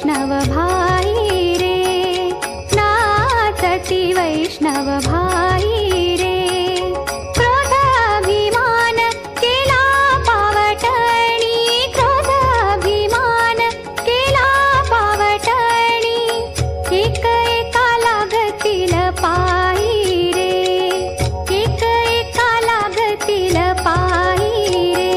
वैष्णव भाई रे, नाचती वैष्णव भाई रे. क्रोधाभिमान केला पावटणी, क्रोधाभिमान केला पावटणी. एक एका लागतील पायी रे, एक एका लागतील पायी रे.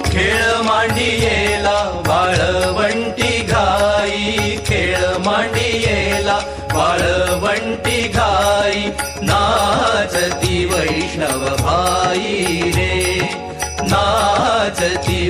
खेळ मांडियेला वाळवंटी घाई, खेळ मांडियेला वाळवंटी घाई. नाचती वैष्णव भाई रे, नाचती